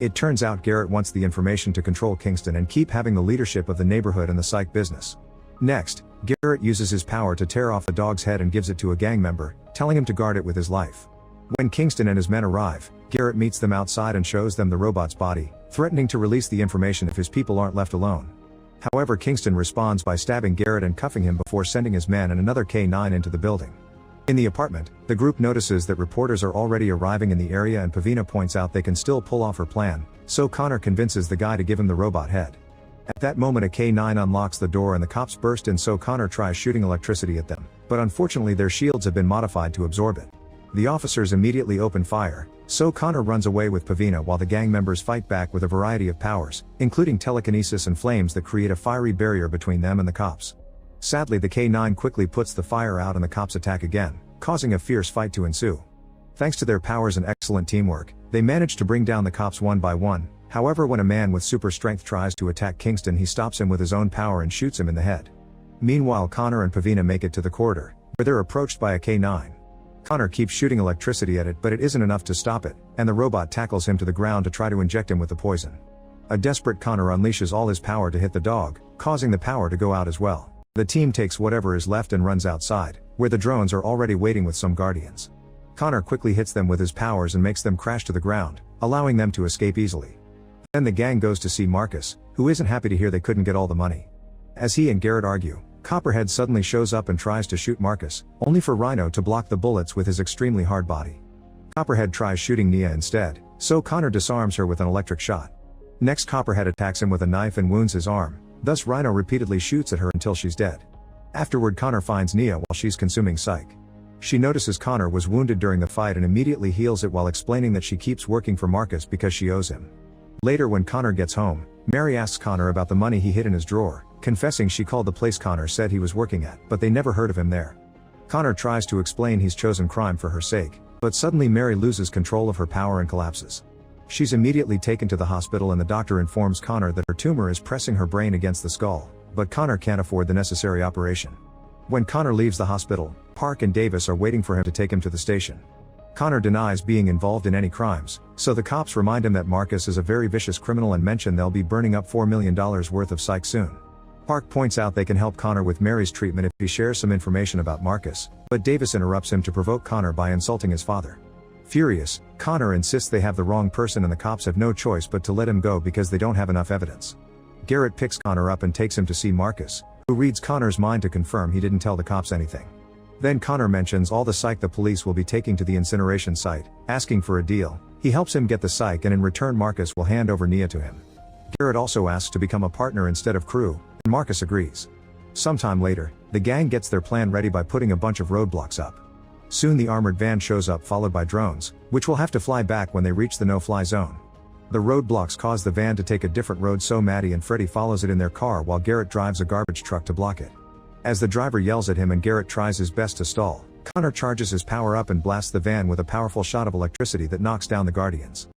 It turns out Garrett wants the information to control Kingston and keep having the leadership of the neighborhood and the psych business. Next, Garrett uses his power to tear off the dog's head and gives it to a gang member, telling him to guard it with his life. When Kingston and his men arrive, Garrett meets them outside and shows them the robot's body, threatening to release the information if his people aren't left alone. However, Kingston responds by stabbing Garrett and cuffing him before sending his men and another K9 into the building. In the apartment, the group notices that reporters are already arriving in the area and Pavina points out they can still pull off her plan, so Connor convinces the guy to give him the robot head. At that moment a K9 unlocks the door and the cops burst in, so Connor tries shooting electricity at them, but unfortunately their shields have been modified to absorb it. The officers immediately open fire, so Connor runs away with Pavina while the gang members fight back with a variety of powers, including telekinesis and flames that create a fiery barrier between them and the cops. Sadly, the K9 quickly puts the fire out and the cops attack again, causing a fierce fight to ensue. Thanks to their powers and excellent teamwork, they manage to bring down the cops one by one. However, when a man with super strength tries to attack Kingston, he stops him with his own power and shoots him in the head. Meanwhile, Connor and Pavina make it to the corridor, where they're approached by a K9. Connor keeps shooting electricity at it, but it isn't enough to stop it, and the robot tackles him to the ground to try to inject him with the poison. A desperate Connor unleashes all his power to hit the dog, causing the power to go out as well. The team takes whatever is left and runs outside, where the drones are already waiting with some guardians. Connor quickly hits them with his powers and makes them crash to the ground, allowing them to escape easily. Then the gang goes to see Marcus, who isn't happy to hear they couldn't get all the money. As he and Garrett argue, Copperhead suddenly shows up and tries to shoot Marcus, only for Rhino to block the bullets with his extremely hard body. Copperhead tries shooting Nia instead, so Connor disarms her with an electric shot. Next, Copperhead attacks him with a knife and wounds his arm, thus Rhino repeatedly shoots at her until she's dead. Afterward, Connor finds Nia while she's consuming psych. She notices Connor was wounded during the fight and immediately heals it while explaining that she keeps working for Marcus because she owes him. Later, when Connor gets home, Mary asks Connor about the money he hid in his drawer, confessing she called the place Connor said he was working at, but they never heard of him there. Connor tries to explain he's chosen crime for her sake, but suddenly Mary loses control of her power and collapses. She's immediately taken to the hospital and the doctor informs Connor that her tumor is pressing her brain against the skull, but Connor can't afford the necessary operation. When Connor leaves the hospital, Park and Davis are waiting for him to take him to the station. Connor denies being involved in any crimes, so the cops remind him that Marcus is a very vicious criminal and mention they'll be burning up $4 million worth of psych soon. Park points out they can help Connor with Mary's treatment if he shares some information about Marcus, but Davis interrupts him to provoke Connor by insulting his father. Furious, Connor insists they have the wrong person and the cops have no choice but to let him go because they don't have enough evidence. Garrett picks Connor up and takes him to see Marcus, who reads Connor's mind to confirm he didn't tell the cops anything. Then Connor mentions all the psych the police will be taking to the incineration site, asking for a deal. He helps him get the psych and in return Marcus will hand over Nia to him. Garrett also asks to become a partner instead of crew, and Marcus agrees. Sometime later, the gang gets their plan ready by putting a bunch of roadblocks up. Soon the armored van shows up followed by drones, which will have to fly back when they reach the no-fly zone. The roadblocks cause the van to take a different road, so Maddie and Freddy follows it in their car while Garrett drives a garbage truck to block it. As the driver yells at him and Garrett tries his best to stall, Connor charges his power up and blasts the van with a powerful shot of electricity that knocks down the Guardians.